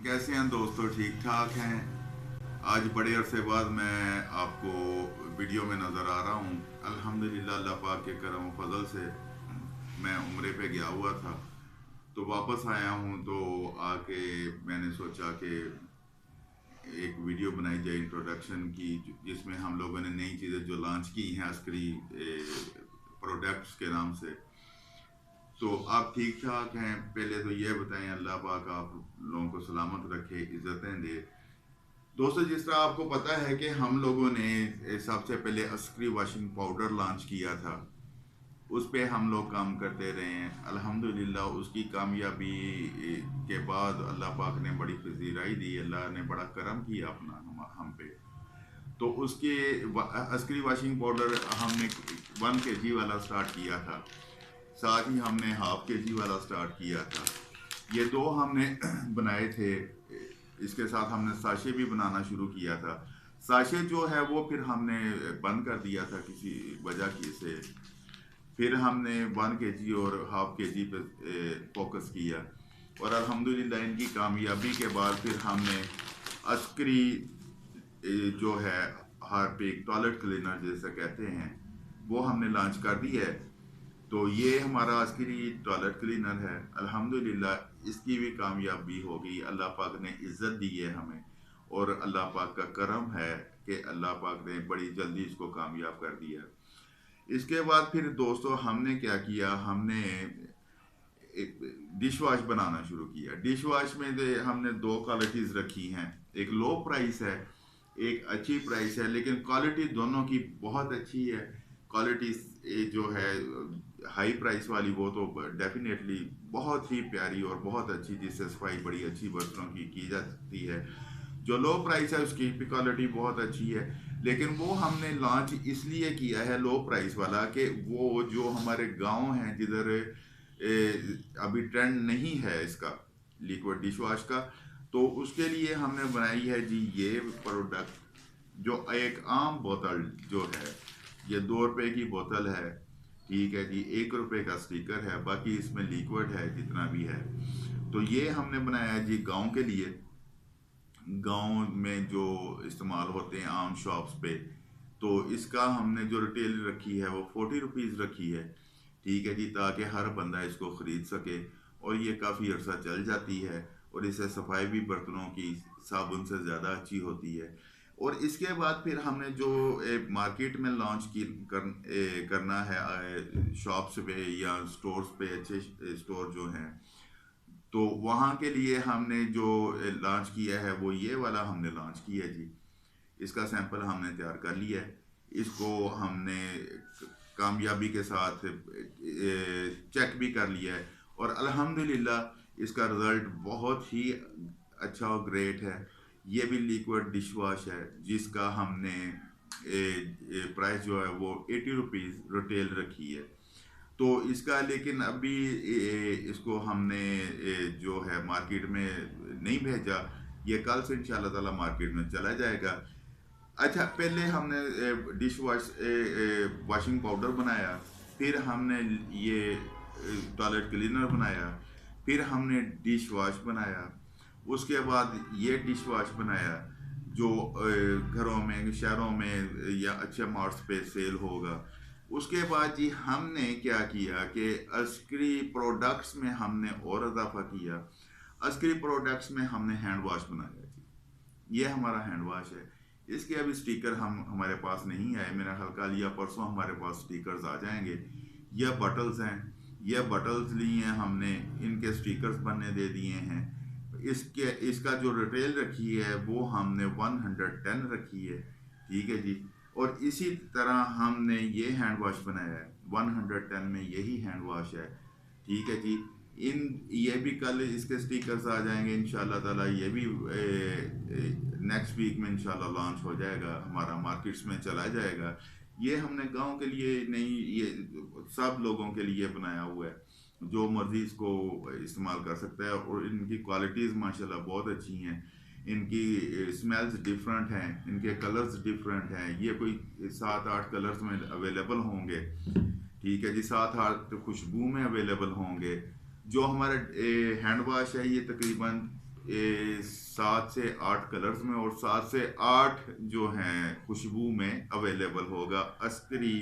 कैसे हैं दोस्तों? ठीक ठाक हैं। आज बड़े अरसे बाद मैं आपको वीडियो में नज़र आ रहा हूँ। अल्हम्दुलिल्लाह अल्लाह पाक के करम व फजल से मैं उम्रे पे गया हुआ था, तो वापस आया हूँ। तो आके मैंने सोचा कि एक वीडियो बनाई जाए इंट्रोडक्शन की, जिसमें हम लोगों ने नई चीज़ें जो लॉन्च की हैं अस्करी प्रोडक्ट्स के नाम से। तो आप ठीक ठाक हैं? पहले तो ये बताएं, अल्लाह पाक आप लोगों को सलामत रखे, इज़्ज़तें दे। दोस्तों, जिस तरह आपको पता है कि हम लोगों ने सबसे पहले अस्करी वॉशिंग पाउडर लॉन्च किया था। उस पे हम लोग काम करते रहे हैं। अल्हम्दुलिल्लाह उसकी कामयाबी के बाद अल्लाह पाक ने बड़ी पजीराई दी, अल्लाह ने बड़ा करम किया अपना हम पे। तो उसके अस्करी वॉशिंग पाउडर हमने 1 kg वाला स्टार्ट किया था, साथ ही हमने ½ kg वाला स्टार्ट किया था। ये दो हमने बनाए थे। इसके साथ हमने साशे भी बनाना शुरू किया था। साशे जो है वो फिर हमने बंद कर दिया था किसी वजह की से। फिर हमने 1 kg और ½ kg पे फोकस किया, और अल्हम्दुलिल्लाह इनकी कामयाबी के बाद फिर हमने अस्करी जो है हार्पिक टॉयलेट क्लीनर जैसे कहते हैं, वो हमने लॉन्च कर दी है। तो ये हमारा अस्करी टॉयलेट क्लीनर है। अल्हम्दुलिल्लाह इसकी भी कामयाबी होगी। अल्लाह पाक ने इज़्ज़त दी है हमें, और अल्लाह पाक का करम है कि अल्लाह पाक ने बड़ी जल्दी इसको कामयाब कर दिया। इसके बाद फिर दोस्तों हमने क्या किया, हमने एक डिश वॉश बनाना शुरू किया। डिश वॉश में हमने दो क्वालिटीज़ रखी हैं। एक लो प्राइस है, एक अच्छी प्राइस है, लेकिन क्वालिटी दोनों की बहुत अच्छी है। क्वालिटी जो है हाई प्राइस वाली, वो तो डेफिनेटली बहुत ही प्यारी और बहुत अच्छी, जिससे सफाई बड़ी अच्छी बर्तनों की जा सकती है। जो लो प्राइस है उसकी भी क्वालिटी बहुत अच्छी है, लेकिन वो हमने लॉन्च इसलिए किया है लो प्राइस वाला कि वो जो हमारे गांव हैं जिधर अभी ट्रेंड नहीं है इसका लिक्विड डिश वॉश का, तो उसके लिए हमने बनाई है जी ये प्रोडक्ट। जो एक आम बोतल जो है, ये 2 रुपए की बोतल है, ठीक है जी। 1 रुपए का स्टिकर है, बाकी इसमें लिक्विड है जितना भी है। तो ये हमने बनाया है जी गांव के लिए। गांव में जो इस्तेमाल होते हैं आम शॉप्स पे, तो इसका हमने जो रिटेल रखी है वो 40 रुपीज़ रखी है, ठीक है जी, ताकि हर बंदा इसको ख़रीद सके। और ये काफ़ी अर्सा चल जाती है, और इससे सफाई भी बर्तनों की साबुन से ज़्यादा अच्छी होती है। और इसके बाद फिर हमने जो मार्केट में लॉन्च करना है शॉप्स पे या स्टोर्स पे, अच्छे स्टोर जो हैं, तो वहाँ के लिए हमने जो लॉन्च किया है वो ये वाला हमने लॉन्च किया है जी। इसका सैंपल हमने तैयार कर लिया है। इसको हमने कामयाबी के साथ चेक भी कर लिया है, और अल्हम्दुलिल्लाह इसका रिज़ल्ट बहुत ही अच्छा और ग्रेट है। ये भी लिक्विड डिश वॉश है, जिसका हमने प्राइस जो है वो 80 रुपीज़ रिटेल रखी है। तो इसका लेकिन अभी इसको हमने जो है मार्केट में नहीं भेजा। ये कल से इंशाल्लाह ताला मार्केट में चला जाएगा। अच्छा, पहले हमने डिश वॉश वॉशिंग पाउडर बनाया, फिर हमने ये टॉयलेट क्लीनर बनाया, फिर हमने डिश वॉश बनाया, उसके बाद ये डिश वॉश बनाया जो घरों में, शहरों में या अच्छे मार्ट्स पे सेल होगा। उसके बाद जी हमने क्या किया कि अस्करी प्रोडक्ट्स में हमने और इजाफा किया। अस्करी प्रोडक्ट्स में हमने हैंड वॉश बनाया जी। ये हमारा हैंड वॉश है। इसके अभी स्टिकर हमारे पास नहीं आए। मेरा ख्याल कल या परसों हमारे पास स्टिकर्स आ जाएंगे। यह बटल्स हैं, यह बटल्स लिए हैं हमने, इनके स्टिकर्स बनने दे दिए हैं। इसका जो रिटेल रखी है वो हमने 110 रखी है, ठीक है जी। और इसी तरह हमने ये हैंड वॉश बनाया है, 110 में यही हैंड वॉश है, ठीक है जी। ये भी कल इसके स्टिकर्स आ जाएंगे इंशाल्लाह ताला। ये भी नेक्स्ट वीक में इंशाल्लाह लॉन्च हो जाएगा, हमारा मार्केट्स में चला जाएगा। ये हमने गांव के लिए नहीं, ये सब लोगों के लिए बनाया हुआ है, जो मर्जी इसको इस्तेमाल कर सकता है। और इनकी क्वालिटीज़ माशाल्लाह बहुत अच्छी हैं। इनकी स्मेल्स डिफरेंट हैं, इनके कलर्स डिफरेंट हैं। ये कोई 7-8 कलर्स में अवेलेबल होंगे, ठीक है जी, 7-8 खुशबू में अवेलेबल होंगे। जो हमारा हैंड वॉश है ये तकरीबन 7 से 8 कलर्स में और 7 से 8 जो हैं खुशबू में अवेलेबल होगा अस्करी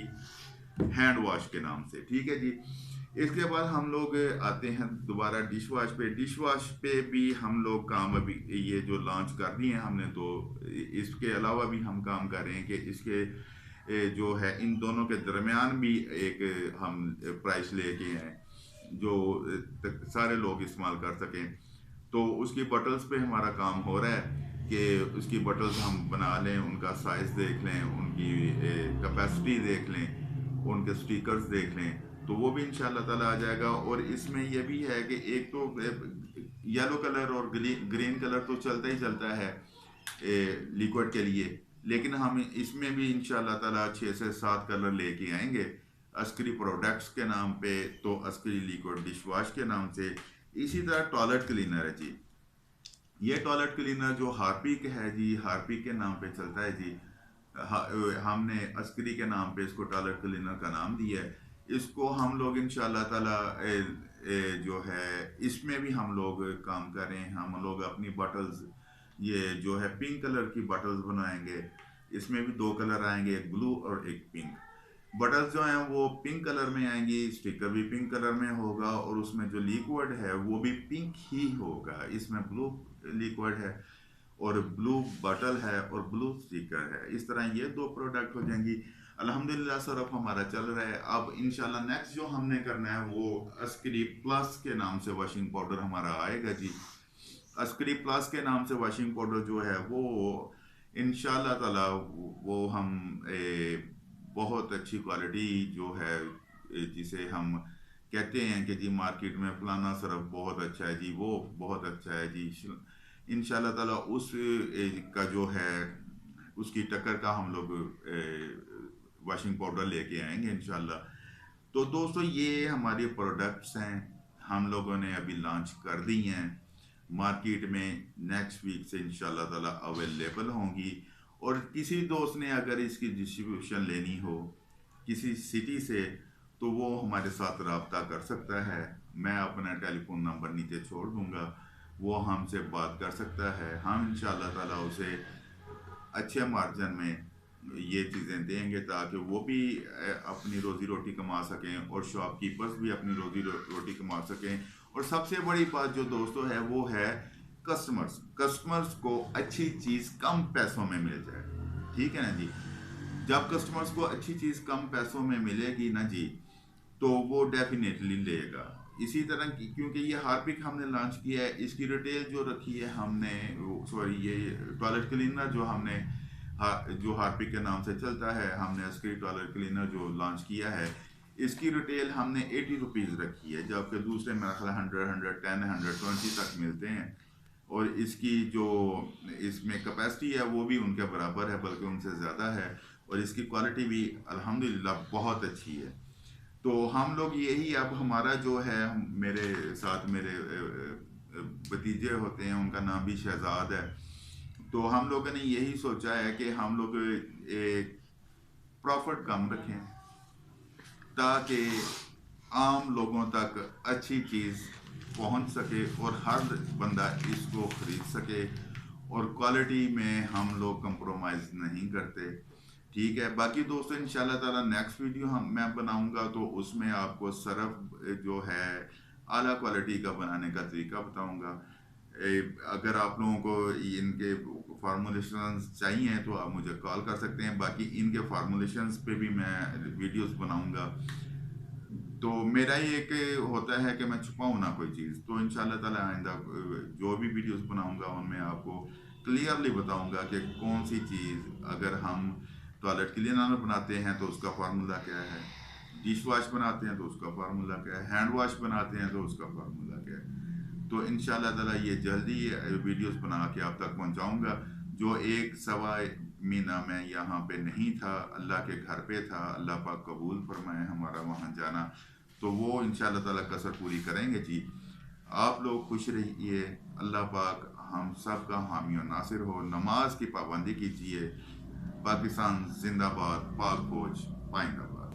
हैंड वॉश के नाम से। ठीक है जी। इसके बाद हम लोग आते हैं दोबारा डिश वॉश पे। डिश वॉश पे भी हम लोग काम अभी ये जो लॉन्च कर दिए हैं हमने, तो इसके अलावा भी हम काम कर रहे हैं कि इसके जो है इन दोनों के दरमियान भी एक हम प्राइस लेके हैं जो सारे लोग इस्तेमाल कर सकें। तो उसकी बटल्स पे हमारा काम हो रहा है कि उसकी बटल्स हम बना लें, उनका साइज़ देख लें, उनकी कैपेसिटी देख लें, उनके स्टिकर्स देख लें, तो वो भी इंशाल्लाह ताला आ जाएगा। और इसमें यह भी है कि एक तो येलो कलर और ग्रीन कलर तो चलता ही चलता है लिक्विड के लिए, लेकिन हम इसमें भी इंशाल्लाह ताला 6 से 7 कलर लेके आएंगे अस्करी प्रोडक्ट्स के नाम पे, तो अस्करी लिक्विड डिश वॉश के नाम से। इसी तरह टॉयलेट क्लीनर है जी। ये टॉयलेट क्लीनर जो हार्पिक है जी, हार्पिक के नाम पे चलता है जी। हमने अस्करी के नाम पे इसको टॉयलेट क्लीनर का नाम दिया है। इसको हम लोग इंशाल्लाह ताला जो है इसमें भी हम लोग काम कर रहे हैं। हम लोग अपनी बॉटल्स ये जो है पिंक कलर की बॉटल्स बनाएंगे। इसमें भी 2 कलर आएंगे, एक ब्लू और एक पिंक। बटल्स जो हैं वो पिंक कलर में आएंगी, स्टिकर भी पिंक कलर में होगा और उसमें जो लिक्विड है वो भी पिंक ही होगा। इसमें ब्लू लिक्विड है और ब्लू बटल है और ब्लू स्टिकर है। इस तरह ये 2 प्रोडक्ट हो जाएंगी। अल्हम्दुलिल्लाह सरफ हमारा चल रहा है। अब इंशाल्लाह नेक्स्ट जो हमने करना है वो अस्करी प्लस के नाम से वॉशिंग पाउडर हमारा आएगा जी। अस्करी प्लस के नाम से वॉशिंग पाउडर जो है वो इंशाल्लाह ताला वो हम बहुत अच्छी क्वालिटी जो है जिसे हम कहते हैं कि जी मार्केट में फलाना सरफ बहुत अच्छा है जी, वो बहुत अच्छा है जी, इंशाल्लाह ताला उस का जो है उसकी टक्कर का हम लोग वॉशिंग पाउडर लेके आएंगे इंशाल्लाह। तो दोस्तों ये हमारे प्रोडक्ट्स हैं, हम लोगों ने अभी लॉन्च कर दी हैं मार्केट में, नेक्स्ट वीक से इंशाल्लाह ताला अवेलेबल होंगी। और किसी दोस्त ने अगर इसकी डिस्ट्रीब्यूशन लेनी हो किसी सिटी से तो वो हमारे साथ रब्ता कर सकता है। मैं अपना टेलीफोन नंबर नीचे छोड़ दूंगा, वो हमसे बात कर सकता है। हम इंशाल्लाह ताला उसे अच्छे मार्जिन में ये चीज़ें देंगे ताकि वो भी अपनी रोज़ी रोटी कमा सकें और शॉपकीपर्स भी अपनी रोज़ी रोटी कमा सकें। और सबसे बड़ी बात जो दोस्तों है वो है कस्टमर्स को अच्छी चीज़ कम पैसों में मिल जाए। ठीक है ना जी। जब कस्टमर्स को अच्छी चीज़ कम पैसों में मिलेगी ना जी तो वो डेफिनेटली लेगा। इसी तरह की क्योंकि ये हार्पिक हमने लॉन्च किया है, इसकी रिटेल जो रखी है हमने, सॉरी ये टॉयलेट क्लीनर जो हमने जो हार्पिक के नाम से चलता है, हमने अस्करी टॉयलेट क्लीनर जो लॉन्च किया है इसकी रिटेल हमने 80 रुपीज़ रखी है, जबकि दूसरे मेरा ख्याल 100, 110, 120 तक मिलते हैं। और इसकी जो इसमें कैपेसिटी है वो भी उनके बराबर है बल्कि उनसे ज़्यादा है और इसकी क्वालिटी भी अल्हम्दुलिल्लाह बहुत अच्छी है। तो हम लोग यही अब हमारा जो है मेरे साथ मेरे भतीजे होते हैं, उनका नाम भी शहजाद है। तो हम लोगों ने यही सोचा है कि हम लोग एक प्रॉफिट कम रखें ताकि आम लोगों तक अच्छी चीज़ पहुंच सके और हर बंदा इसको ख़रीद सके और क्वालिटी में हम लोग कंप्रोमाइज़ नहीं करते। ठीक है। बाकी दोस्तों इंशाल्लाह ताला नेक्स्ट वीडियो मैं बनाऊंगा तो उसमें आपको सरफ जो है आला क्वालिटी का बनाने का तरीका बताऊंगा। अगर आप लोगों को इनके फार्मूलेशंस चाहिए तो आप मुझे कॉल कर सकते हैं। बाकी इनके फार्मूलेशंस पे भी मैं वीडियोस बनाऊंगा। तो मेरा ही एक होता है कि मैं छुपाऊँ ना कोई चीज़, तो इंशाल्लाह ताला आइंदा जो भी वीडियोस बनाऊंगा उनमें आपको क्लियरली बताऊंगा कि कौन सी चीज़, अगर हम टॉयलेट क्लीनर बनाते हैं तो उसका फार्मूला क्या है, डिश वॉश बनाते हैं तो उसका फार्मूला क्या है, हैंड वॉश बनाते हैं तो उसका फार्मूला क्या है। तो इंशाल्लाह ताला ये जल्दी वीडियोस बना के आप तक पहुंचाऊंगा। जो 1-1.25 महीना मैं यहाँ पे नहीं था, अल्लाह के घर पे था, अल्लाह पाक कबूल फरमाए हमारा वहाँ जाना, तो वो इंशाल्लाह ताला कसर पूरी करेंगे जी। आप लोग खुश रहिए, अल्लाह पाक हम सब का हामी और नासिर हो। नमाज की पाबंदी कीजिए। पाकिस्तान जिंदाबाद, पाक फौज पाइंदाबाद।